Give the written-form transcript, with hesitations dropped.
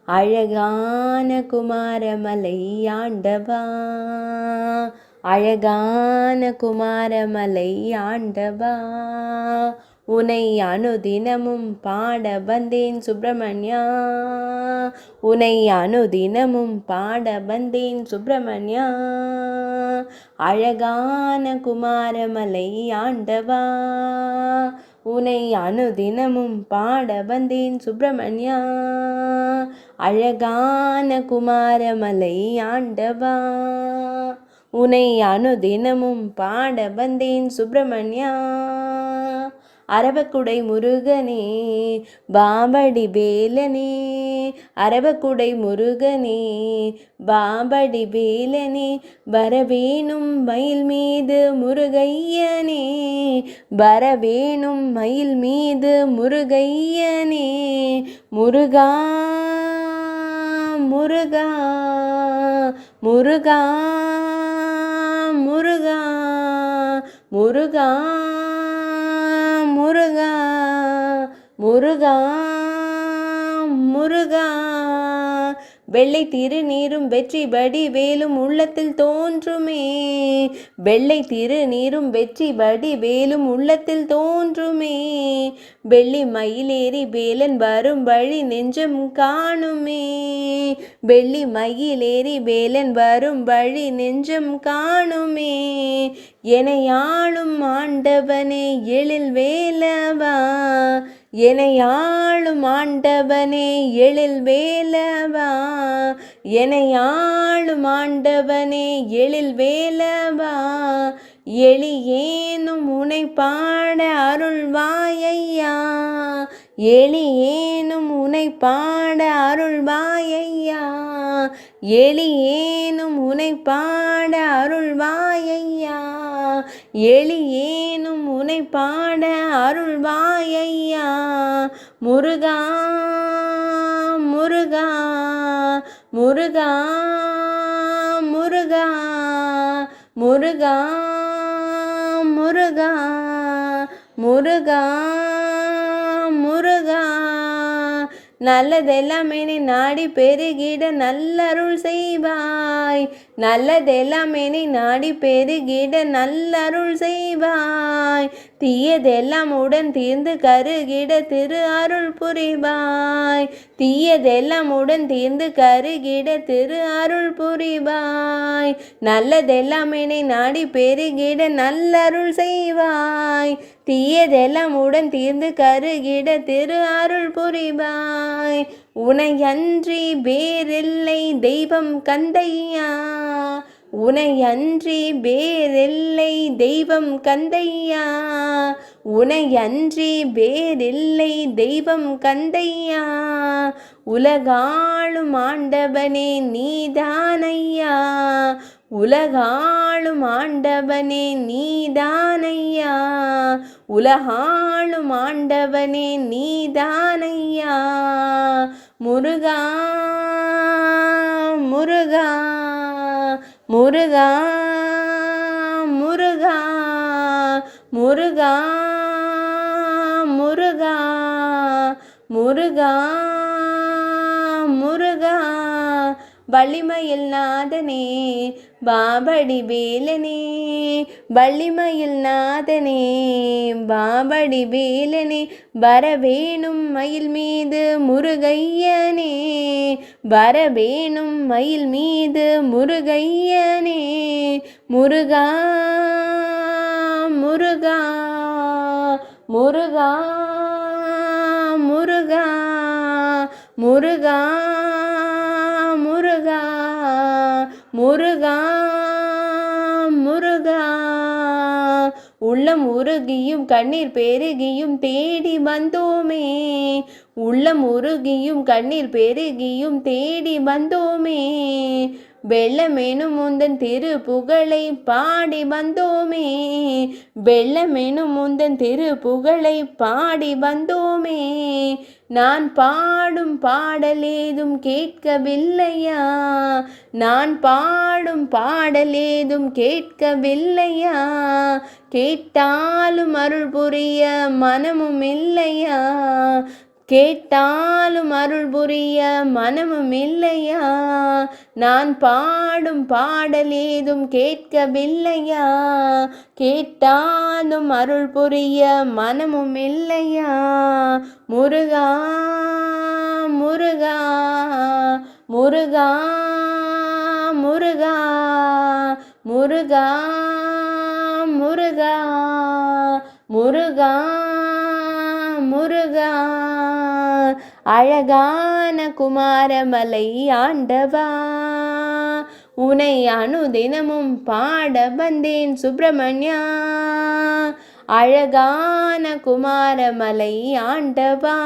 அழகான குமாரமலை ஆண்டவா, அழகான குமாரமலை ஆண்டவா, உனை அனுதினமும் பாட வந்தேன் சுப்பிரமணியா, உனை அனுதினமும் பாட வந்தேன் சுப்பிரமணியா, அழகான குமாரமலை ஆண்டவா, உனை அனுதினமும் பாட வந்தேன் சுப்பிரமணியா, அழகான குமாரமலை ஆண்டவா, உனை அனுதினமும் பாட வந்தேன் சுப்பிரமணியா, அரவக்குடை முருகனே பாம்படி வேலனே, அரவக்குடை முருகனே பாம்படி வேலனே, வரவேணும் மயில் மீது முருகையனே, வரவேணும் மயில் மீது முருகையனே, முருகா முருகா முருகா முருகா முருகா முருகா முருகா முருகா, வெள்ளை திருநீரும் வெற்றி வடிவேலும் உள்ளத்தில் தோன்றுமே, வெள்ளை திருநீரும் வெற்றி வடிவேலும் உள்ளத்தில் தோன்றுமே, வெள்ளி மயிலேறி வேலன் வரும் வழி நெஞ்சம் காணுமே, வெள்ளி மயிலேறி வேலன் வரும் வழி நெஞ்சம் காணுமே, என்னை ஆளும் ஆண்டவனே எழில் வேலவா, என்னை ஆளும் ஆண்டவனே எழில் வேலவா, என்னை ஆளும் ஆண்டவனே எழில் வேலவா, எளியேனும் உனை பாட அருள்வாயையா, எளியேனும் உனை பாட அருள்வாயையா, எளியேனும் உனை பாட அருள்வாயையா, எளியேனும் உனை பாட அருள்வாயையா, முருகா முருகா முருகா முருகா முருகா முருகா முருகா முருகா, நல்லதெல்லாம் என்னை நாடி பெருகிட நல்லருள் செய்வாய், நல்லதெல்லாம் என்னை நாடி பெருகிட நல்லருள் செய்வாய், தீயதெல்லாம் உடன் தீர்ந்து கருகிட திரு அருள் புரிவாய், தீயதெல்லாம் உடன் தீர்ந்து கருகிட திரு அருள் புரிவாய், நல்லதெல்லாம் என்னை நாடி பெருகிட நல்லருள் செய்வாய், தீயதெல்லாம் உடன் தீர்ந்து கருகிட திரு அருள் புரிவாய், உனையன்றி வேறில்லை தெய்வம் கந்தையா, உனையன்றி வேறில்லை தெய்வம் கந்தையா, உனையன்றி வேறில்லை தெய்வம் கந்தையா, உலகாளும் ஆண்டவனே நீதானையா, உலகாளும் ஆண்டவனே நீதானையா, உலகாளும் ஆண்டவனே நீதானையா, முருகா முருகா முருகா முருகா முருகா முருகா முருகா முருகா, வள்ளிமயில் நாதனே பாம்படி வேலனே, வள்ளிமயில் நாதனே பாம்படி வேலனே, வரவேணும் மயில் மீது முருகையனே, வரவேணும் மயில் மீது முருகையனே, முருகா முருகா முருகா முருகா முருகா முருகா முருகா முருகா, உள்ளம் உருகியும் கண்ணீர் பெருகியும் தேடி வந்தோமே, உள்ளம் உருகியும் கண்ணீர் பெருகியும் தேடி வந்தோமே, வெள்ளமெனும் முந்தன் திரு புகழை பாடி வந்தோமே, வெள்ளமெனும் முந்தன் திரு புகழை பாடி வந்தோமே, நான் பாடும் பாடலேதும் கேட்கவில்லையா, நான் பாடும் பாடலேதும் கேட்கவில்லையா, கேட்டாலும் அருள் புரிய மனமும் இல்லையா, கேட்டாலும் அருள் புரிய மனமும் இல்லையா? நான் பாடும் பாடல் ஏதும் கேட்கவில்லையா? கேட்டாலும் அருள் புரிய மனமும் இல்லையா? முருகா முருகா முருகா முருகா முருகா முருகா முருகா முருகா அழகான குமாரமலை ஆண்டவா, உனை அனுதினமும் பாட வந்தேன் சுப்பிரமணியா. அழகான குமாரமலை ஆண்டவா.